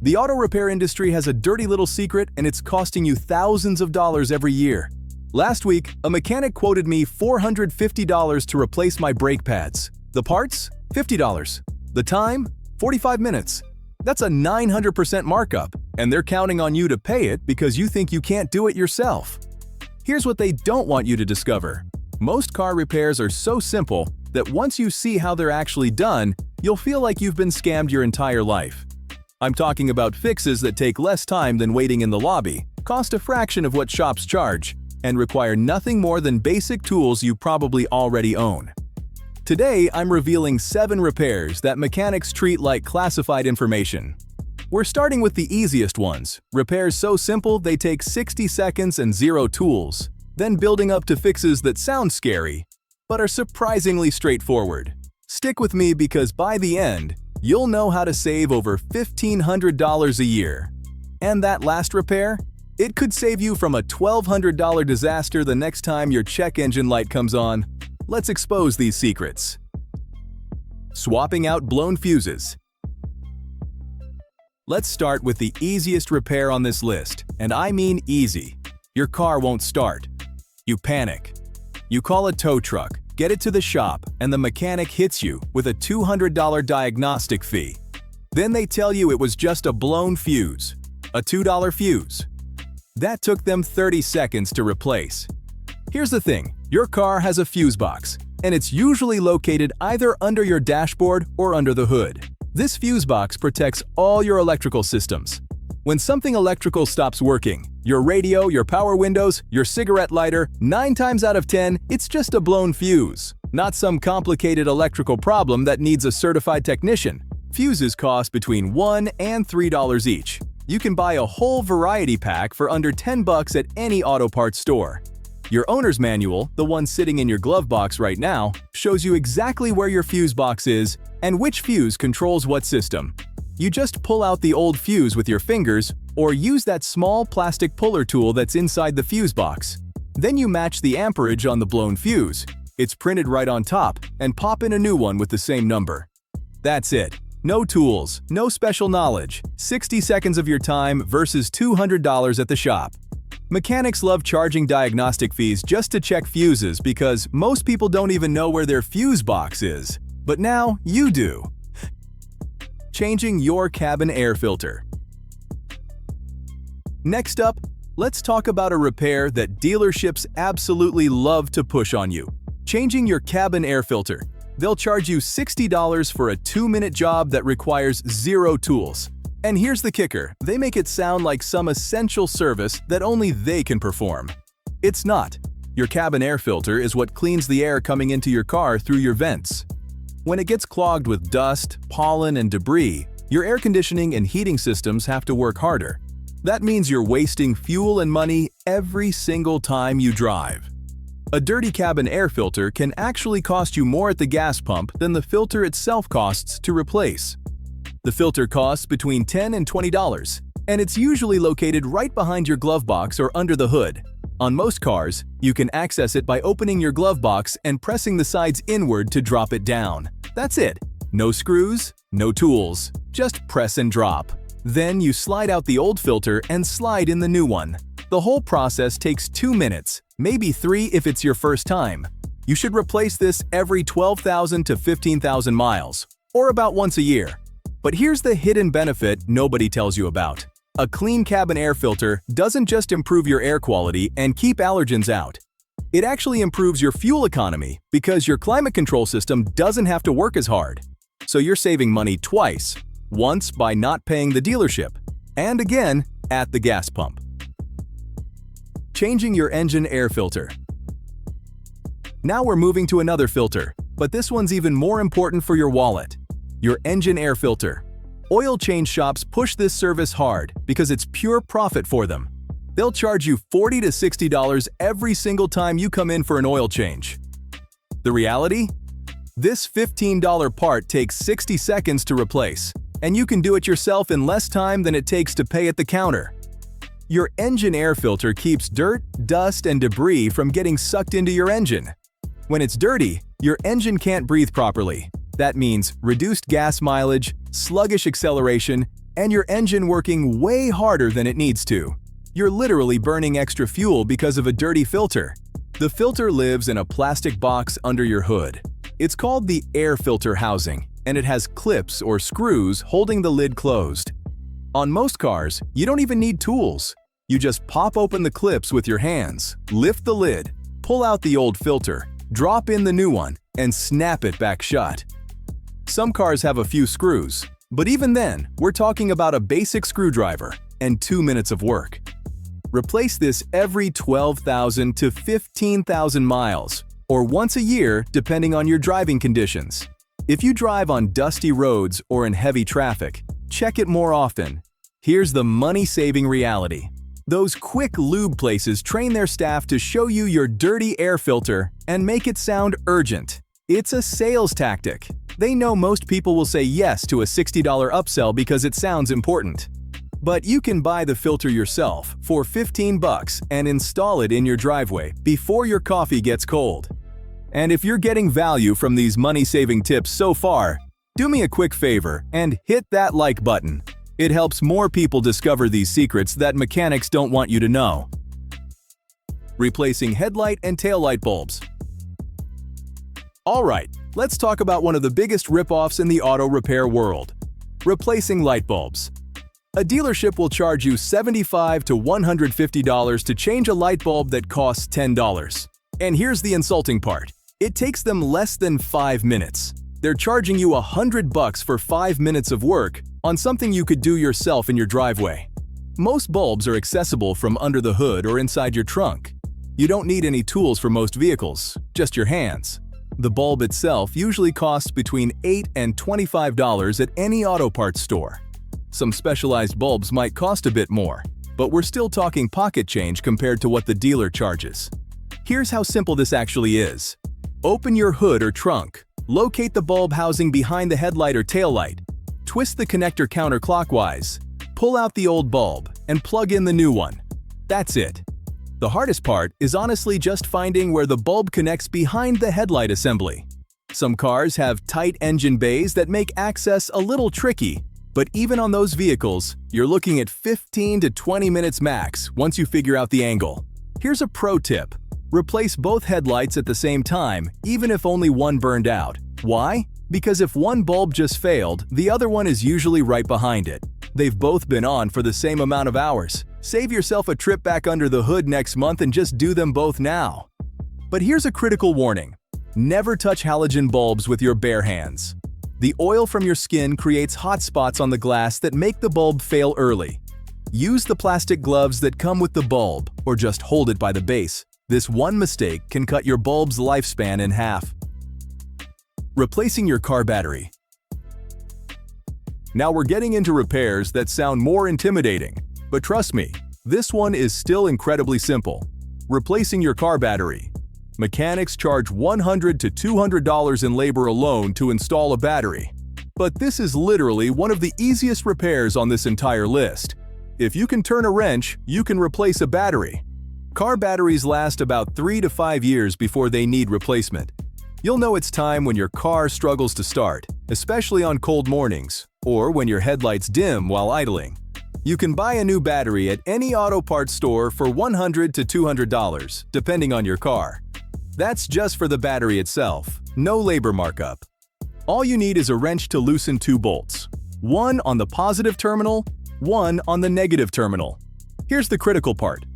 The auto repair industry has a dirty little secret, and it's costing you thousands of dollars every year. Last week, a mechanic quoted me $450 to replace my brake pads. The parts? $50. The time? 45 minutes. That's a 900% markup, and they're counting on you to pay it because you think you can't do it yourself. Here's what they don't want you to discover. Most car repairs are so simple that once you see how they're actually done, you'll feel like you've been scammed your entire life. I'm talking about fixes that take less time than waiting in the lobby, cost a fraction of what shops charge, and require nothing more than basic tools you probably already own. Today, I'm revealing 7 repairs that mechanics treat like classified information. We're starting with the easiest ones, repairs so simple they take 60 seconds and 0 tools, then building up to fixes that sound scary, but are surprisingly straightforward. Stick with me because by the end, you'll know how to save over $1,500 a year. And that last repair? It could save you from a $1,200 disaster the next time your check engine light comes on. Let's expose these secrets. Swapping out blown fuses. Let's start with the easiest repair on this list, and I mean easy. Your car won't start. You panic. You call a tow truck, get it to the shop, and the mechanic hits you with a $200 diagnostic fee. Then they tell you it was just a blown fuse, a $2 fuse. That took them 30 seconds to replace. Here's the thing, your car has a fuse box, and it's usually located either under your dashboard or under the hood. This fuse box protects all your electrical systems. When something electrical stops working, your radio, your power windows, your cigarette lighter, 9 times out of 10, it's just a blown fuse, not some complicated electrical problem that needs a certified technician. Fuses cost between $1 and $3 each. You can buy a whole variety pack for under $10 at any auto parts store. Your owner's manual, the one sitting in your glove box right now, shows you exactly where your fuse box is and which fuse controls what system. You just pull out the old fuse with your fingers or use that small plastic puller tool that's inside the fuse box. Then you match the amperage on the blown fuse. It's printed right on top, and pop in a new one with the same number. That's it. No tools, no special knowledge, 60 seconds of your time versus $200 at the shop. Mechanics love charging diagnostic fees just to check fuses because most people don't even know where their fuse box is. But now you do. Changing your cabin air filter. Next up, let's talk about a repair that dealerships absolutely love to push on you. Changing your cabin air filter. They'll charge you $60 for a 2-minute job that requires 0 tools. And here's the kicker, they make it sound like some essential service that only they can perform. It's not. Your cabin air filter is what cleans the air coming into your car through your vents. When it gets clogged with dust, pollen, and debris, your air conditioning and heating systems have to work harder. That means you're wasting fuel and money every single time you drive. A dirty cabin air filter can actually cost you more at the gas pump than the filter itself costs to replace. The filter costs between $10 and $20, and it's usually located right behind your glove box or under the hood. On most cars, you can access it by opening your glove box and pressing the sides inward to drop it down. That's it. No screws, no tools, just press and drop. Then you slide out the old filter and slide in the new one. The whole process takes 2 minutes, maybe 3 if it's your first time. You should replace this every 12,000 to 15,000 miles, or about once a year. But here's the hidden benefit nobody tells you about. A clean cabin air filter doesn't just improve your air quality and keep allergens out. It actually improves your fuel economy because your climate control system doesn't have to work as hard. So you're saving money twice, once by not paying the dealership, and again at the gas pump. Changing your engine air filter. Now we're moving to another filter, but this one's even more important for your wallet. Your engine air filter. Oil change shops push this service hard because it's pure profit for them. They'll charge you $40 to $60 every single time you come in for an oil change. The reality? This $15 part takes 60 seconds to replace, and you can do it yourself in less time than it takes to pay at the counter. Your engine air filter keeps dirt, dust, and debris from getting sucked into your engine. When it's dirty, your engine can't breathe properly. That means reduced gas mileage, sluggish acceleration, and your engine working way harder than it needs to. You're literally burning extra fuel because of a dirty filter. The filter lives in a plastic box under your hood. It's called the air filter housing, and it has clips or screws holding the lid closed. On most cars, you don't even need tools. You just pop open the clips with your hands, lift the lid, pull out the old filter, drop in the new one, and snap it back shut. Some cars have a few screws, but even then, we're talking about a basic screwdriver and 2 minutes of work. Replace this every 12,000 to 15,000 miles, or once a year depending on your driving conditions. If you drive on dusty roads or in heavy traffic, check it more often. Here's the money-saving reality. Those quick lube places train their staff to show you your dirty air filter and make it sound urgent. It's a sales tactic. They know most people will say yes to a $60 upsell because it sounds important. But you can buy the filter yourself for $15 and install it in your driveway before your coffee gets cold. And if you're getting value from these money-saving tips so far, do me a quick favor and hit that like button. It helps more people discover these secrets that mechanics don't want you to know. Replacing headlight and taillight bulbs. Alright, let's talk about one of the biggest rip-offs in the auto repair world. Replacing light bulbs. A dealership will charge you $75 to $150 to change a light bulb that costs $10. And here's the insulting part. It takes them less than 5 minutes. They're charging you $100 for 5 minutes of work on something you could do yourself in your driveway. Most bulbs are accessible from under the hood or inside your trunk. You don't need any tools for most vehicles, just your hands. The bulb itself usually costs between $8 and $25 at any auto parts store. Some specialized bulbs might cost a bit more, but we're still talking pocket change compared to what the dealer charges. Here's how simple this actually is. Open your hood or trunk, locate the bulb housing behind the headlight or taillight, twist the connector counterclockwise, pull out the old bulb, and plug in the new one. That's it. The hardest part is honestly just finding where the bulb connects behind the headlight assembly. Some cars have tight engine bays that make access a little tricky, but even on those vehicles, you're looking at 15 to 20 minutes max once you figure out the angle. Here's a pro tip. Replace both headlights at the same time, even if only one burned out. Why? Because if one bulb just failed, the other one is usually right behind it. They've both been on for the same amount of hours. Save yourself a trip back under the hood next month and just do them both now. But here's a critical warning. Never touch halogen bulbs with your bare hands. The oil from your skin creates hot spots on the glass that make the bulb fail early. Use the plastic gloves that come with the bulb, or just hold it by the base. This one mistake can cut your bulb's lifespan in half. Replacing your car battery. Now we're getting into repairs that sound more intimidating, but trust me, this one is still incredibly simple. Replacing your car battery. Mechanics charge $100 to $200 in labor alone to install a battery. But this is literally one of the easiest repairs on this entire list. If you can turn a wrench, you can replace a battery. Car batteries last about 3 to 5 years before they need replacement. You'll know it's time when your car struggles to start, especially on cold mornings, or when your headlights dim while idling. You can buy a new battery at any auto parts store for $100 to $200, depending on your car. That's just for the battery itself, no labor markup. All you need is a wrench to loosen 2 bolts, one on the positive terminal, one on the negative terminal. Here's the critical part.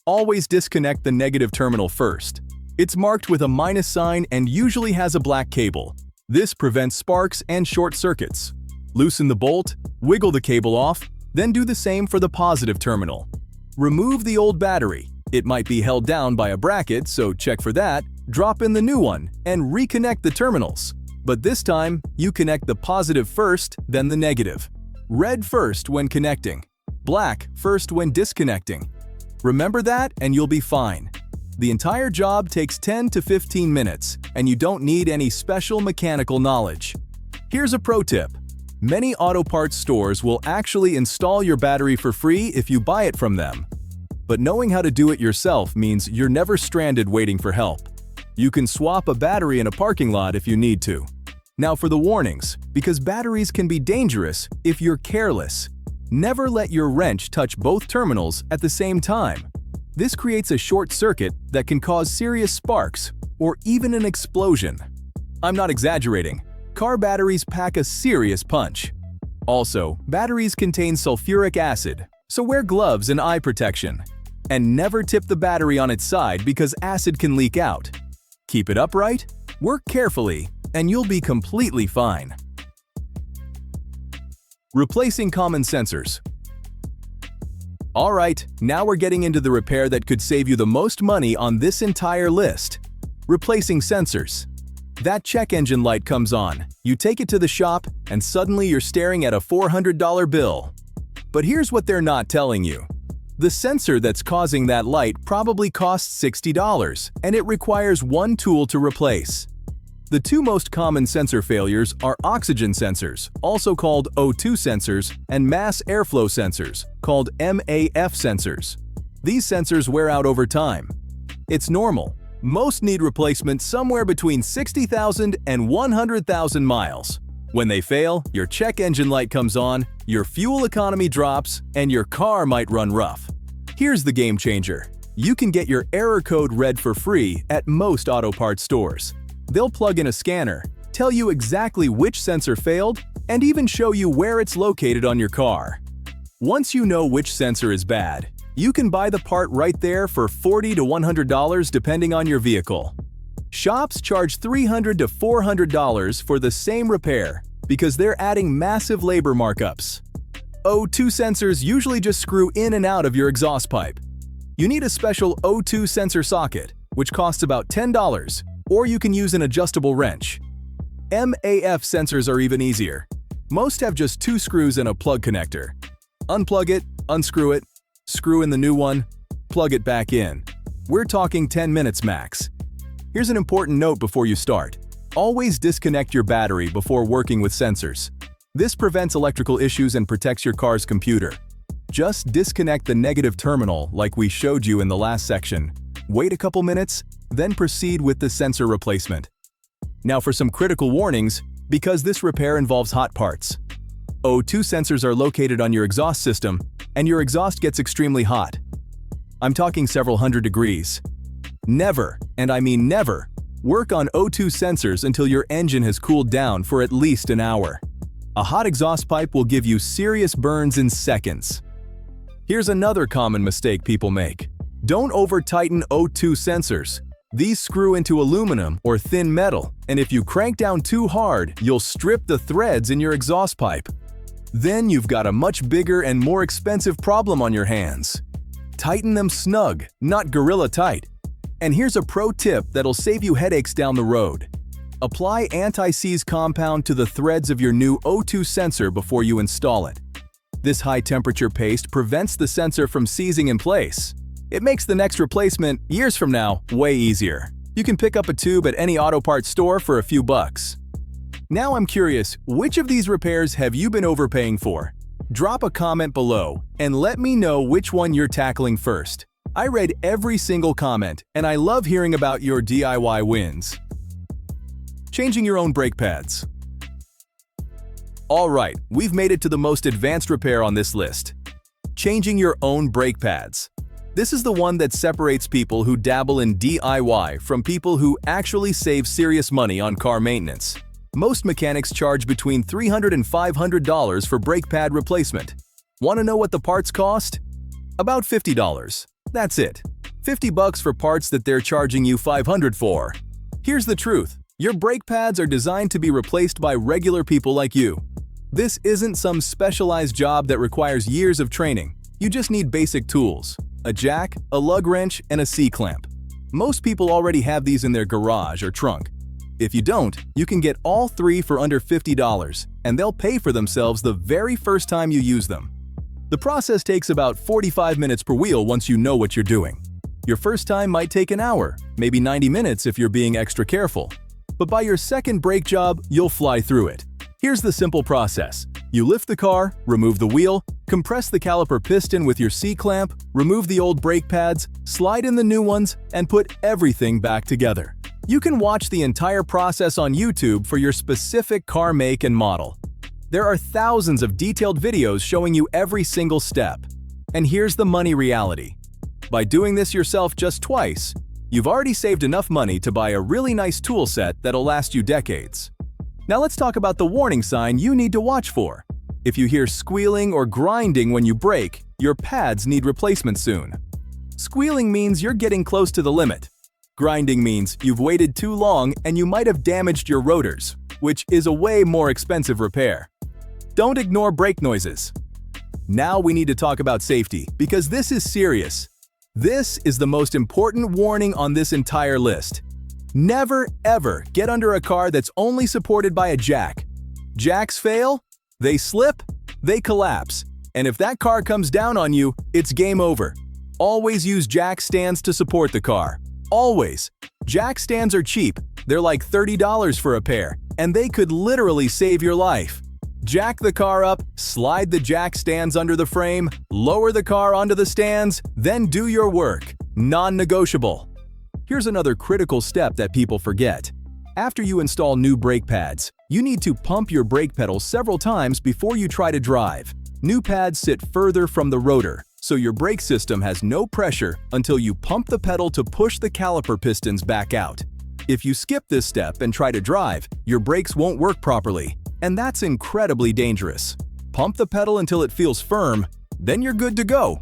Always disconnect the negative terminal first. It's marked with a minus sign and usually has a black cable. This prevents sparks and short circuits. Loosen the bolt, wiggle the cable off, then do the same for the positive terminal. Remove the old battery. It might be held down by a bracket, so check for that, drop in the new one, and reconnect the terminals. But this time, you connect the positive first, then the negative. Red first when connecting. Black first when disconnecting. Remember that and you'll be fine. The entire job takes 10 to 15 minutes, and you don't need any special mechanical knowledge. Here's a pro tip. Many auto parts stores will actually install your battery for free if you buy it from them. But knowing how to do it yourself means you're never stranded waiting for help. You can swap a battery in a parking lot if you need to. Now for the warnings, because batteries can be dangerous if you're careless. Never let your wrench touch both terminals at the same time. This creates a short circuit that can cause serious sparks or even an explosion. I'm not exaggerating. Car batteries pack a serious punch. Also, batteries contain sulfuric acid, so wear gloves and eye protection. And never tip the battery on its side because acid can leak out. Keep it upright, work carefully, and you'll be completely fine. Replacing common sensors. Alright, now we're getting into the repair that could save you the most money on this entire list. Replacing sensors. That check engine light comes on, you take it to the shop, and suddenly you're staring at a $400 bill. But here's what they're not telling you. The sensor that's causing that light probably costs $60, and it requires one tool to replace. The two most common sensor failures are oxygen sensors, also called O2 sensors, and mass airflow sensors, called MAF sensors. These sensors wear out over time. It's normal. Most need replacement somewhere between 60,000 and 100,000 miles. When they fail, your check engine light comes on, your fuel economy drops, and your car might run rough. Here's the game changer. You can get your error code read for free at most auto parts stores. They'll plug in a scanner, tell you exactly which sensor failed, and even show you where it's located on your car. Once you know which sensor is bad, you can buy the part right there for $40 to $100 depending on your vehicle. Shops charge $300 to $400 for the same repair because they're adding massive labor markups. O2 sensors usually just screw in and out of your exhaust pipe. You need a special O2 sensor socket, which costs about $10, or you can use an adjustable wrench. MAF sensors are even easier. Most have just 2 screws and a plug connector. Unplug it, unscrew it, screw in the new one, plug it back in. We're talking 10 minutes max. Here's an important note before you start. Always disconnect your battery before working with sensors. This prevents electrical issues and protects your car's computer. Just disconnect the negative terminal like we showed you in the last section. Wait a couple minutes, then proceed with the sensor replacement. Now for some critical warnings, because this repair involves hot parts. O2 sensors are located on your exhaust system, and your exhaust gets extremely hot. I'm talking several hundred degrees. Never, and I mean never, work on O2 sensors until your engine has cooled down for at least an hour. A hot exhaust pipe will give you serious burns in seconds. Here's another common mistake people make. Don't over-tighten O2 sensors. These screw into aluminum or thin metal, and if you crank down too hard, you'll strip the threads in your exhaust pipe. Then you've got a much bigger and more expensive problem on your hands. Tighten them snug, not gorilla tight. And here's a pro tip that'll save you headaches down the road. Apply anti-seize compound to the threads of your new O2 sensor before you install it. This high-temperature paste prevents the sensor from seizing in place. It makes the next replacement, years from now, way easier. You can pick up a tube at any auto parts store for a few bucks. Now I'm curious, which of these repairs have you been overpaying for? Drop a comment below and let me know which one you're tackling first. I read every single comment and I love hearing about your DIY wins. Changing your own brake pads. Alright, we've made it to the most advanced repair on this list. Changing your own brake pads. This is the one that separates people who dabble in DIY from people who actually save serious money on car maintenance. Most mechanics charge between $300 and $500 for brake pad replacement. Want to know what the parts cost? About $50. That's it. $50 for parts that they're charging you $500 for. Here's the truth. Your brake pads are designed to be replaced by regular people like you. This isn't some specialized job that requires years of training. You just need basic tools. A jack, a lug wrench, and a C-clamp. Most people already have these in their garage or trunk. If you don't, you can get all 3 for under $50, and they'll pay for themselves the very first time you use them. The process takes about 45 minutes per wheel once you know what you're doing. Your first time might take an hour, maybe 90 minutes if you're being extra careful. But by your second brake job, you'll fly through it. Here's the simple process. You lift the car, remove the wheel, compress the caliper piston with your C-clamp, remove the old brake pads, slide in the new ones, and put everything back together. You can watch the entire process on YouTube for your specific car make and model. There are thousands of detailed videos showing you every single step. And here's the money reality. By doing this yourself just twice, you've already saved enough money to buy a really nice tool set that'll last you decades. Now let's talk about the warning sign you need to watch for. If you hear squealing or grinding when you brake, your pads need replacement soon. Squealing means you're getting close to the limit. Grinding means you've waited too long and you might have damaged your rotors, which is a way more expensive repair. Don't ignore brake noises. Now we need to talk about safety, because this is serious. This is the most important warning on this entire list. Never, ever get under a car that's only supported by a jack. Jacks fail, they slip, they collapse. And if that car comes down on you, it's game over. Always use jack stands to support the car. Always. Jack stands are cheap. They're like $30 for a pair, and they could literally save your life. Jack the car up, slide the jack stands under the frame, lower the car onto the stands, then do your work. Non-negotiable. Here's another critical step that people forget. After you install new brake pads, you need to pump your brake pedal several times before you try to drive. New pads sit further from the rotor, so your brake system has no pressure until you pump the pedal to push the caliper pistons back out. If you skip this step and try to drive, your brakes won't work properly, and that's incredibly dangerous. Pump the pedal until it feels firm, then you're good to go.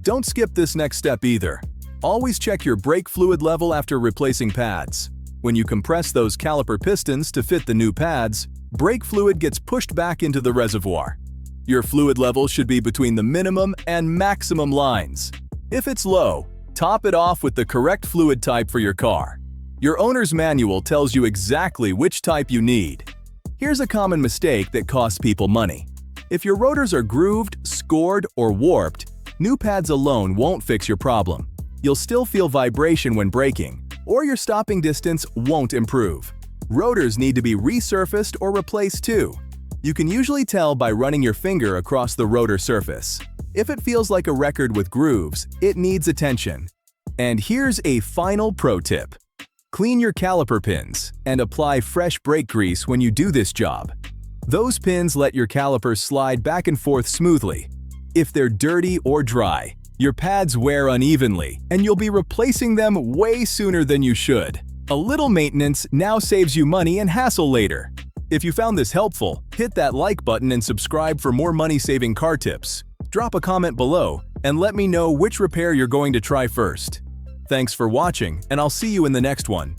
Don't skip this next step either. Always check your brake fluid level after replacing pads. When you compress those caliper pistons to fit the new pads, brake fluid gets pushed back into the reservoir. Your fluid level should be between the minimum and maximum lines. If it's low, top it off with the correct fluid type for your car. Your owner's manual tells you exactly which type you need. Here's a common mistake that costs people money. If your rotors are grooved, scored, or warped, new pads alone won't fix your problem. You'll still feel vibration when braking, or your stopping distance won't improve. Rotors need to be resurfaced or replaced too. You can usually tell by running your finger across the rotor surface. If it feels like a record with grooves, it needs attention. And here's a final pro tip. Clean your caliper pins and apply fresh brake grease when you do this job. Those pins let your calipers slide back and forth smoothly. If they're dirty or dry, your pads wear unevenly, and you'll be replacing them way sooner than you should. A little maintenance now saves you money and hassle later. If you found this helpful, hit that like button and subscribe for more money-saving car tips. Drop a comment below and let me know which repair you're going to try first. Thanks for watching, and I'll see you in the next one.